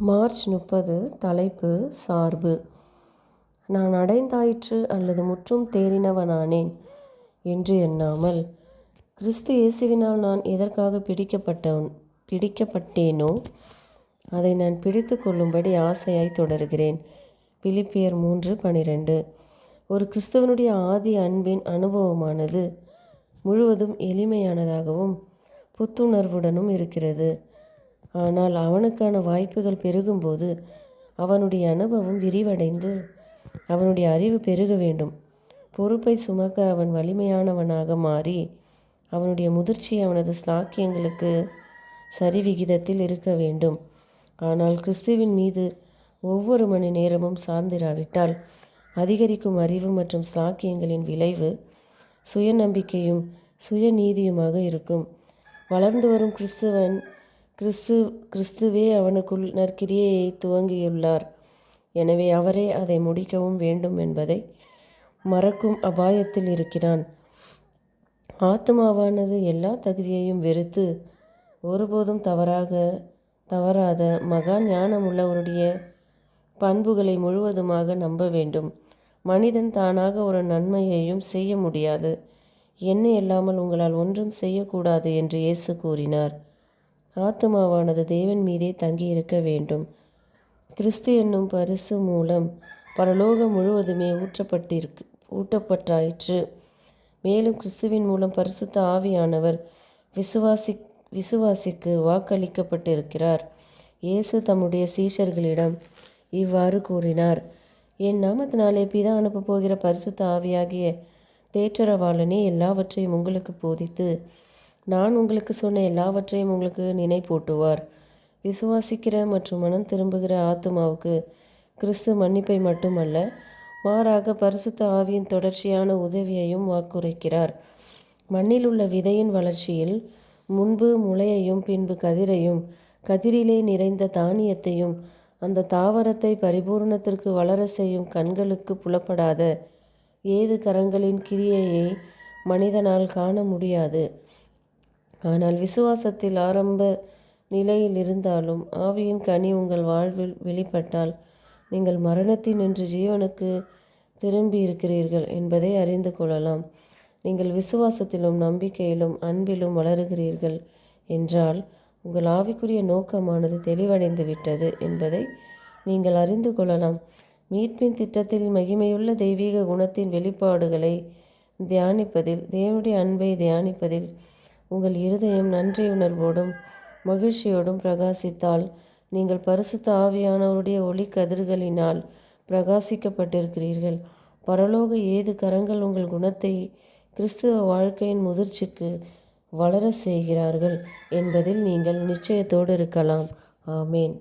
March 30. தலைப்பு சார்பு. நான் அடைந்தாயிற்று அல்லது முற்றும் தேறினவனானேன் என்று எண்ணாமல், கிறிஸ்து இயேசுவினால் நான் எதற்காக பிடிக்கப்பட்டேனோ அதை நான் பிடித்து கொள்ளும்படி ஆசையாய் தொடர்கிறேன். பிலிப்பியர் 3:12. ஒரு கிறிஸ்தவனுடைய ஆதி அன்பின் அனுபவமானது முழுவதும் எளிமையானதாகவும் புத்துணர்வுடனும் இருக்கிறது. ஆனால் அவனுக்கான வாய்ப்புகள் பெருகும்போது அவனுடைய அனுபவம் விரிவடைந்து அவனுடைய அறிவு பெருக வேண்டும். பொறுப்பை சுமக்க அவன் வலிமையானவனாக மாறி அவனுடைய முதிர்ச்சி அவனது ஸ்லாக்கியங்களுக்கு சரிவிகிதத்தில் இருக்க வேண்டும். ஆனால் கிறிஸ்துவின் மீது ஒவ்வொரு மணி நேரமும் சார்ந்திராவிட்டால் அதிகரிக்கும் அறிவு மற்றும் ஸ்லாக்கியங்களின் விளைவு சுயநம்பிக்கையும் சுயநீதியுமாக இருக்கும். வளர்ந்து வரும் கிறிஸ்துவே அவனுக்குள் நற்கிரியையை துவங்கியுள்ளார். எனவே அவரே அதை முடிக்கவும் வேண்டும் என்பதை மறக்கும் அபாயத்தில் இருக்கிறான். ஆத்துமாவானது எல்லா தகுதியையும் வெறுத்து ஒருபோதும் தவறாத மகா ஞானமுள்ளவருடைய பண்புகளை முழுவதுமாக நம்ப வேண்டும். மனிதன் தானாக ஒரு நன்மையையும் செய்ய முடியாது. என்னை இல்லாமல் உங்களால் ஒன்றும் செய்யக்கூடாது என்று இயேசு கூறினார். ஆத்துமாவானது தேவன் மீதே தங்கியிருக்க வேண்டும். கிறிஸ்து என்னும் பரிசு மூலம் பரலோகம் முழுவதுமே ஊட்டப்பட்டாயிற்று. மேலும் கிறிஸ்துவின் மூலம் பரிசுத்த ஆவியானவர் விசுவாசிக்கு வாக்களிக்கப்பட்டிருக்கிறார். இயேசு தம்முடைய சீஷர்களிடம் இவ்வாறு கூறினார்: என் நாமத்தினாலே பிதா அனுப்பப் போகிற பரிசுத்த ஆவியாகிய தேற்றரவாளனே எல்லாவற்றையும் உங்களுக்கு போதித்து நான் உங்களுக்கு சொன்ன எல்லாவற்றையும் உங்களுக்கு நினைப்பூட்டுவார். விசுவாசிக்கிற மற்றும் மனம் திரும்புகிற ஆத்துமாவுக்கு கிறிஸ்து மன்னிப்பை மட்டுமல்ல, மாறாக பரிசுத்த ஆவியின் தொடர்ச்சியான உதவியையும் வாக்குரைக்கிறார். மண்ணில் உள்ள விதையின் வளர்ச்சியில் முன்பு முளையையும் பின்பு கதிரையும், கதிரிலே நிறைந்த தானியத்தையும், அந்த தாவரத்தை பரிபூரணத்திற்கு வளர செய்யும் கண்களுக்கு புலப்படாத ஏது கரங்களின் கிரியையை மனிதனால் காண முடியாது. ஆனால் விசுவாசத்தில் ஆரம்ப நிலையில் இருந்தாலும் ஆவியின் கனி உங்கள் வாழ்வில் வெளிப்பட்டால் நீங்கள் மரணத்தினின்று ஜீவனுக்கு திரும்பி இருக்கிறீர்கள் என்பதை அறிந்து கொள்ளலாம். நீங்கள் விசுவாசத்திலும் நம்பிக்கையிலும் அன்பிலும் வளருகிறீர்கள் என்றால் உங்கள் ஆவிக்குரிய நோக்கமானது தெளிவடைந்து விட்டது என்பதை நீங்கள் அறிந்து கொள்ளலாம். மீட்பின் திட்டத்தில் மகிமையுள்ள தெய்வீக குணத்தின் வெளிப்பாடுகளை தியானிப்பதில், தேவனுடைய அன்பை தியானிப்பதில் உங்கள் இருதயம் நன்றியுணர்வோடும் மகிழ்ச்சியோடும் பிரகாசித்தால் நீங்கள் பரிசுத்த ஆவியானவருடைய ஒளி கதிர்களினால் பிரகாசிக்கப்பட்டிருக்கிறீர்கள். பரலோக ஏது கரங்கள் உங்கள் குணத்தை கிறிஸ்துவ வாழ்க்கையின் முதிர்ச்சிக்கு வளர செய்கிறார்கள் என்பதில் நீங்கள் நிச்சயத்தோடு இருக்கலாம். ஆமேன்.